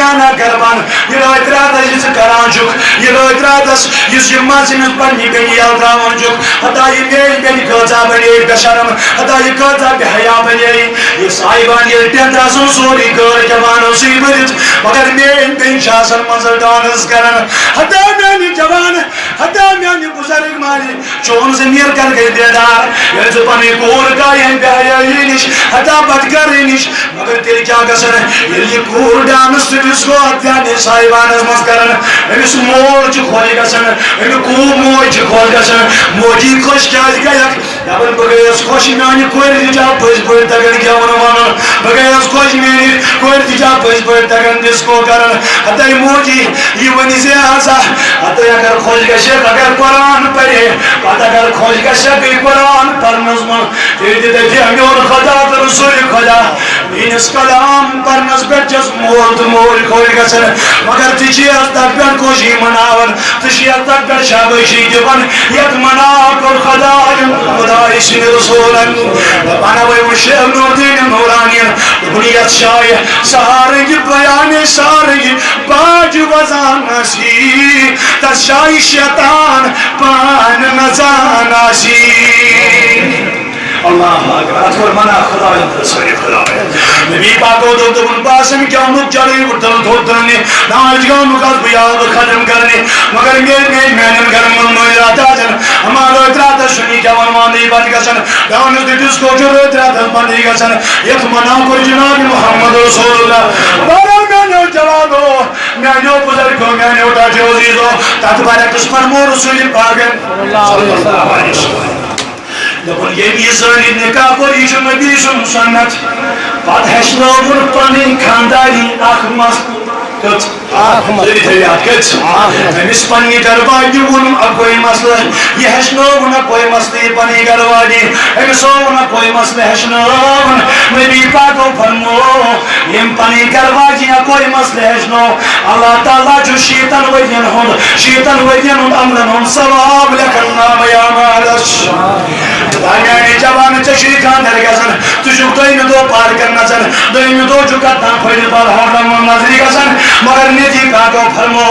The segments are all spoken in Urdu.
گانا گربان یہ رات راتس یہ کران چھک یہ رات راتس یہ مزمس پنی بینی یلتراون چھک حتا یہ میری بینی کۭژاہ بنے بے شرم حتا یہ کۭژاہ بے حیا بنے یہ صاحبان یہ ٹینٹ آسان سورُے غٲر جوانو سۭتۍ بٔرِتھ مگر میٲنۍ بیٚنہِ چھِ آسان منٛزٕ ڈانس کران حتا میانہِ جوان حتا میانہِ بُزرگ مالہِ چون ضمیٖر کر گٔے بیدار ییٚلہِ ژٕ پنٕنۍ کوٗر گایہِ اَمہِ بے حیٲیی نِش حتا بدکاری نِش مگر تیٚلہِ کیٛاہ گژھان ییٚلہِ یہِ کوٗر ڈانس تہٕ ڈِسکو اتھ صاحبانس منٛز کران أمِس مول چھُ خۄش گژھان اَمیُک موج چھِ خۄش گژھان موجی خۄش کیٛازِ گٔیکھ دپان بہٕ گٔیَس خۄش میانہِ کورِ تہِ چھا پٔزۍ پٲٹھۍ تگان گٮ۪وُن وَنُن بہٕ گٔیَس خۄش میانہِ کورِ تہِ چھا پٔزۍ پٲٹھۍ تگان ڈِسکو کران ہتاے موجی یہِ ؤنہِ زِ ہسا ہتاے اگر خۄش گژھٮ۪کھ اگر قرآن پرِ پتہٕ اگر خۄش گژھٮ۪کھ بیٚیہِ قرآن پرنس منٛز تیٚلہِ تہِ دپہِ میون خۄدا تہٕ رسوٗلِ خۄدا میٲنِس کلام پرنس پٮ۪ٹھ چھس مول تہٕ موج خۄش گژھان مگر ژٕ چھِیَس تتھ پٮ۪ٹھ خوشی مناوان ژٕ چھِیَس تتھ پٮ۪ٹھ شابٲشی دِوان یتھ مناو کوٚر خۄداین خۄداے سٕنٛدِ رسوٗلن دپان اوے وٕچھ نوٗردیٖن نوٗرانین دوٚپُن یتھ جایہِ سہارٕنگہِ بیانہِ سارٕنگہِ باجہِ وزان آسی تتھ جایہِ شیطان پانہٕ نژان آسی اللہ اکبر اتھ کوٚر منع خۄداین تہٕ رسوٗلِ خۄداین نبی پاکو دوٚپ دوٚپُن بہٕ آسہٕ گٮ۪ونُک چڑٲے وُٹھل تھوٚد ترٛاونہِ ناچ گاونُک آسہٕ بہٕ یاد ختم کرنہِ مگر میانٮ۪ن گرن منٛز مٲلۍ رات آسان ہما رٲتۍ راتس چھُنہٕ یہِ گٮ۪وُن وانٕے بنٛد گژھان ڈانس تہٕ ڈِسکو چھُ رٲتۍ راتس بنٛدٕے گژھان یتھ منع کوٚر جناب محمد رسول اللہ میانیو جوانو میانیو بزرگو میانیو ڈاچو عزیزو تتھ برعکس فرمو رسول پاکن صلی اللہ علیہ وسلم دپُن ییٚمۍ یہِ زٲنِتھ نکاح کوٚر یہِ چھُ نبی سُنٛد سنت پتہٕ ہیٚچھنٲوُن پنٕنۍ خانداری اکھ مسلہٕ أمِس پننہِ گرٕواجہِ ووٚن اَکوے مسلہٕ یہِ ہیٚچھنٲوُن اَکوے مسلہٕ یہِ پنٕنۍ گرٕواجہِ أمِس ہووُن اَکوے مسلہٕ ہیٚچھنٲوُن نبی پاکو فرمو ییٚمۍ پنٕنۍ گرٕواجہِ اَکوے مسلہٕ ہیٚچھنو اللہ تعالیٰ چھُ شیٖتن ؤرین ہُنٛد عملن ہُنٛد ثواب لیکھان نامے اعمالس میانہِ جوان ژےٚ چھُے خانٛدر گژھان ژٕ چھُکھ دوٚیمہِ دۄہ پارکن نژان دوٚیمہِ دۄہ چھُکھ کتان پھٔلِس بال ہوٹلن منٛز نظرِ گژھان مگر نبی پاکو فرمو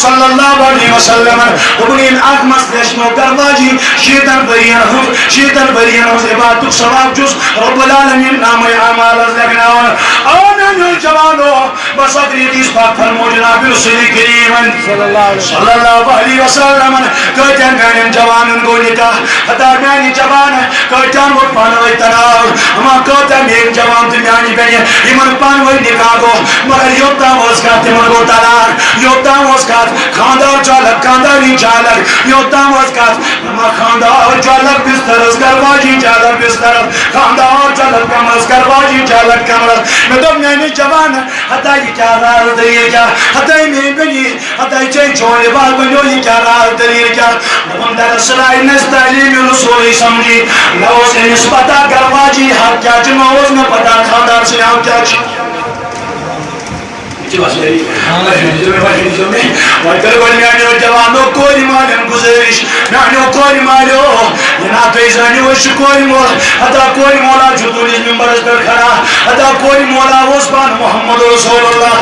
صلی اللہ علیہ وسلم دوٚپُن ییٚلہِ اکھ مسلہٕ ہیٚچھنو گرٕواجہِ شیٖتن ؤرین ہٕنٛز عبادتُک ثواب چھُس رۄب العالمیٖن نامے اعمالس لیکھناوان او میانیو جوانو بس اکھ حدیث پاک فرمو جناب رسول کریٖمن صلی اللہ علیہ وسلم کۭتیاہ میانٮ۪ن جوانن گوٚو نکاح ہتا میانہِ جوان کۭتیاہن ووت پانہٕ ؤنۍ تناو اما کۭتیاہ میٲنۍ جوان تہٕ میانہِ بیٚنہِ یِمن پانہٕ ؤنۍ نکاح گوٚو مگر یوٚتام ٲس کتھ تِمن گوٚو طلاق یوٚتام ٲس کتھ خاندار چھُ الگ خانداری چھِ الگ یوٚتام ٲس کتھ اما خاندار چھُ الگ بسترس گرٕواجی چھِ الگ بسترس خاندار چھُ الگ کمرس گرٕواجی چھِ الگ کمرس مےٚ دوٚپ میانہِ جوان ہتا یہِ کیٛاہ راز دٔلیٖل کیٛاہ ہتاے میٲنۍ بیٚنہِ ہتاے ژےٚ چون لباس بنیو یہِ کیٛاہ راز دٔلیٖل کیٛاہ دوٚپُن دراصل آیہِ نہٕ اَسہِ تعلیٖمِ رسوٗلٕے سمجھی نہ اوس أمِس پتہ گرٕواجی حق کیٛاہ چھُ نہ اوس مےٚ پتہ خاندار سٕنٛدۍ حق کیٛاہ چھُ میانیو جوانو کورِ مالٮ۪ن گُزٲرِش میانیو کورِ مالیو جِناب تُہۍ زٲنِو أسۍ چھِ کورِ مول ہتا کورِ مولا چھُ تُہٕنٛدِس مِمبرس پٮ۪ٹھ کھڑا ہتا کورِ مولا اوس پانہٕ محمد رسول اللہ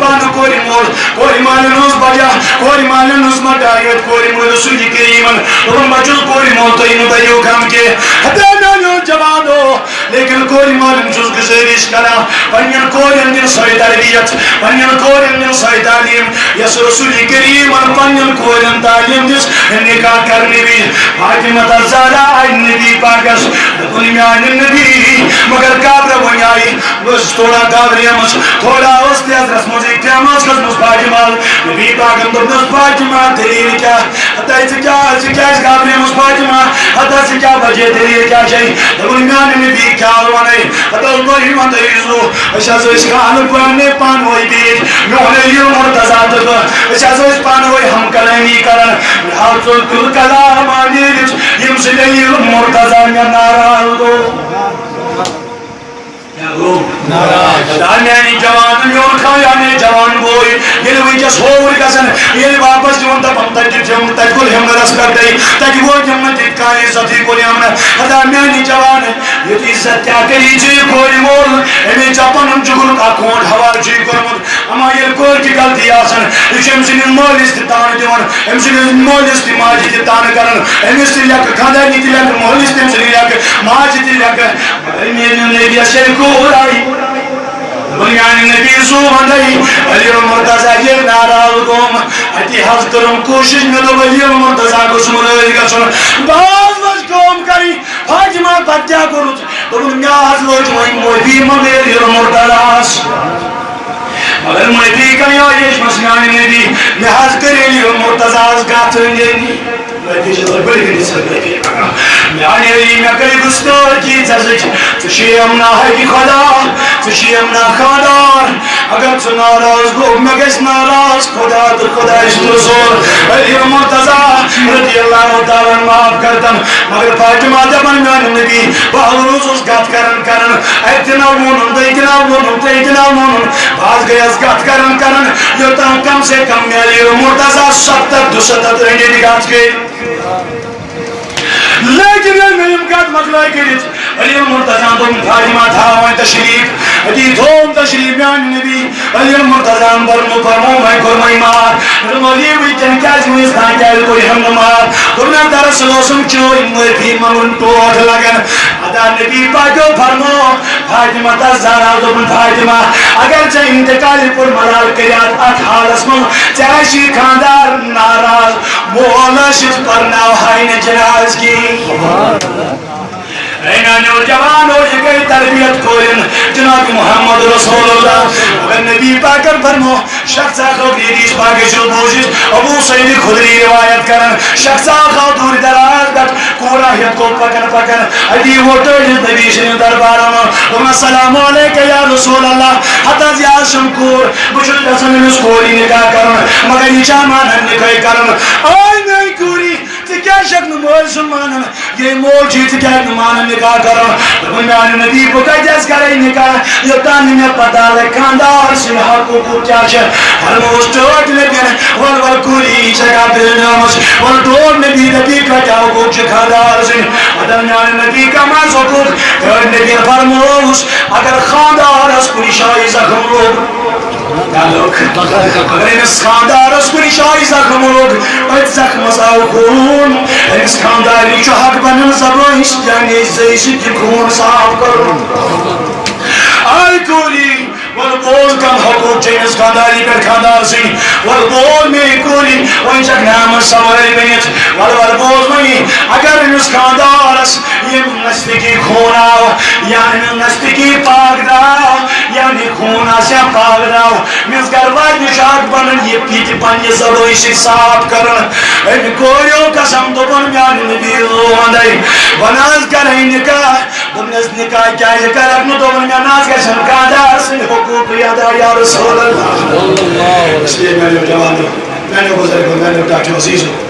پانہٕ کورِ مول کورِ مالٮ۪ن ہٕنٛز وجہ کورِ مالٮ۪ن ہٕنٛز مٹایت کورِ مٲلۍ رسول کریٖمن دوٚپُن بہٕ چھُس کورِ مول تُہۍ مہٕ بٔرِو غم کینٛہہ ہتا میانیو جوانو لیکن کورِ مالٮ۪ن چھُس گُزٲرِش کران پننٮ۪ن کورٮ۪ن دِن سۄے تربیت پننٮ۪ن کورٮ۪ن دِن سۄے تعلیٖم یۄس رسول کریٖمن پننٮ۪ن کورٮ۪ن تعلیٖم دِژ نکاح کرنہٕ وِزِ فاطمہ الزہرا آیہِ نبی پاکس دوٚپُن میانہِ نبی مگر کابرٕ وۄنۍ آیہِ بہٕ ٲسٕس تھوڑا گابریمٕژ تھوڑا ٲس تیزرس منٛز اِکرامس کھٔژمٕژ فاطمہ نبی پاکن دوٚپنس فاطمہ دٔلیٖل کیٛاہ ہتا ژٕ کیٛازِ گابریمٕژ فاطمہ ہتا ژٕ کیٛاہ وجہ دٔلیٖل کیٛاہ چھے دوٚپُن میانہِ نبی کیٛاہ ونے ہتا تُہۍ ؤنِو أسۍ حظ ٲسۍ خانہٕ پانہٕ ؤنۍ بِہِتھ میون علی مرتضیٰ تہٕ بہٕ أسۍ حظ ٲسۍ پانہٕ ؤنۍ ہم کلٲمی کران مےٚ حظ ژوٚل تیُتھ کلام نیٖرِتھ ییٚمہِ سۭتۍ علی مرتضیٰ مےٚ ناراض میانہِ جوان میون خانے جوان بوے ییٚلہِ وٕنکیٚس ہوٗر گژھان ییٚلہِ واپس دِوان دپان تتہِ دِژٕم تتہِ کوٚر ہمنرس پٮ۪ٹھٕے تتہِ وٲتِم نہٕ تِتھ کانٛہہ عزتٕے کوٚر ہمنر ہتا میانہِ جوان یُتھ عزت کیٛاہ کری ژےٚ یہِ کورِ مول أمۍ ژےٚ پنُن جُگرُک اکھ کھونٛڈ حوالہٕ چھُے کوٚرمُت اما ضروری آسان یہ امسن مالس تہ تان دان امسن مالس تہ ماجہ تہ تان کران امس تہ لیک خاندانی تہ لیک مالس تہ امسن لیک ماجہ تہ لیک میرے نبی شرکور آئی بنیان نبی سو وندائی علی المرتضی یہ ناراض گوم اتی حض کرم کوشش میں دو علی المرتضی کو سمرٲے گژھُن باز وش کٲم کری فاطمہ پتہٕ کیٛاہ کوٚرُتھ دوٚپُن مےٚ حظ لٔج وۄنۍ معٲفی منٛگٕے علی المرتضیٰ مگر معٲفی کَریو یشمس میانہِ نبی مےٚ حظ کٔر علی المرتضیٰ کتھ أنٛدۍ معٲفی چھِ بٔڑ گٔژھِتھ معٲفی میانہِ علی مےٚ کٔرۍ گُستٲخی ژےٚ سۭتۍ ژٕ چھُے امنا حقہِ خدا ژٕ چھُے امنا خاندار اگر ژٕ ناراض گوٚو مےٚ گژھِ ناراض خدا تہٕ خۄداے سُنٛد رسول علی المرتضیٰ رضی اللہ تعالیٰ معاف کرتن مگر فاطمہ دپان میانہِ نبی بہٕ روٗزُس کتھ کران اَتہِ نہ ووٚنُن تہٕ ییٚتہِ نہ ووٚنُن تہٕ ییٚتہِ نہ ووٚنُن بہٕ گٔیس کتھ کران یوٚتام کم سے کم مےٚ علی المرتضیٰ 70-72 أنٛدۍ کتھ کٔرۍ لیکن میں یم کت مکلائے کرت علی المرتضیٰ دوٚپُن فاطمہ تھاو وۄنۍ تشریف أتی تھوٚوُم تشریف میانہِ نبی علی المرتضیٰ فرمو وۄنۍ کوٚرمَے معاف دوٚپُن علی وٕنکٮ۪ن کیازِ وٕنِس تام کیازِ کوٚرہم نہٕ معاف دوٚپُن دراصل اوسُم چٲنۍ معٲفی منٛگُن ٹوٹھ لگان ادا نبی پاکو فرمو فاطمہ تس زارا دوٚپُن فاطمہ اگر ژےٚ انتقالہِ کوٚر ملال کٔرِتھ اتھ حالس منٛز ژےٚ آسی خاندار ناراض مول ٲسِس پرناوہاے نہٕ جناز کِہیٖنۍ نانیو جوانو یہ گئی تربیت کورن جناب محمد رسول اللہ اگر نبی پاکر فرمو شخصا خود حدیث پاکی شو بوشش ابو سعید خدری روایت کرن شخصا خود دور دراز گت کورا ہیت کو پکن ادی ووٹو جس نبی شریف دربارم السلام علیکہ یا رسول اللہ حتی زیاشم کور بچل دسن مس کوری نکاح کرن مگر یہ چامان نکاح کرن آئی نئی کوری کیا شک نمول سن مانن یہ مول چیز کیا نمان نکاح کرن میانہِ نبی بہ کتس کرے نکاح یوتان مےٚ پتہ لگہِ خاندار سٕنٛدۍ حقوٗق کیاہ چھِ فرمووُس ٹٲٹھ نبیَن ول کوٗری ژےٚ کتھ پرٛزنٲومٕژ ول ٹوٹھ نبی دپی کتہِ حقوٗق چھِ خاندار سٕنٛدۍ ادن میانہِ نبی کم حظ حقوٗق ٹٲٹھ نبیَن فرمووُس اگر خاندارس کُنہِ جایہِ زخم لوٚگ اگر أمس خاندارس کُنہِ جایہِ زخم لوٚگ أتھۍ زخمس آو خوٗن أمس خانداری چھُ حق پنٕنۍ زبٲنۍ یعنی زٔے سۭتۍ یہِ خوٗن صاف کرُن آے کوٗری ول بول کم حقوٗق چھِ أمس خانداری پٮ۪ٹھ خاندار سٕنٛدۍ ول بول میٲنۍ کوٗری وۄنۍ چھکھ نامس سوٲرۍ بٔنِتھ ول بوز وۄنۍ اگر أمس خاندارس ییٚمہِ نزدیٖکی خوٗن آو یا أمِس نزدیٖکی پاک درٛاو یعنی خوٗن آسیا پاک درٛاو أمِس گرٕ واجنہِ چھُ حق پنُن یہِ پِتہِ پننہِ زبٲنۍ سۭتۍ صاف کرُن أمۍ کوریو قسم دوٚپُن میانہِ نبی وندے وۄنۍ حظ کرے نکاح دوٚپنس نکاح کیازِ کرکھ نہٕ دوٚپُن مےٚ نہ حظ گژھن خاندار سٕنٛدۍ حقوٗق ادا یا رسول اللہ اس لیے میانیو جوانو میانیو بزرگو میانیو ڈاکٹر عزیزو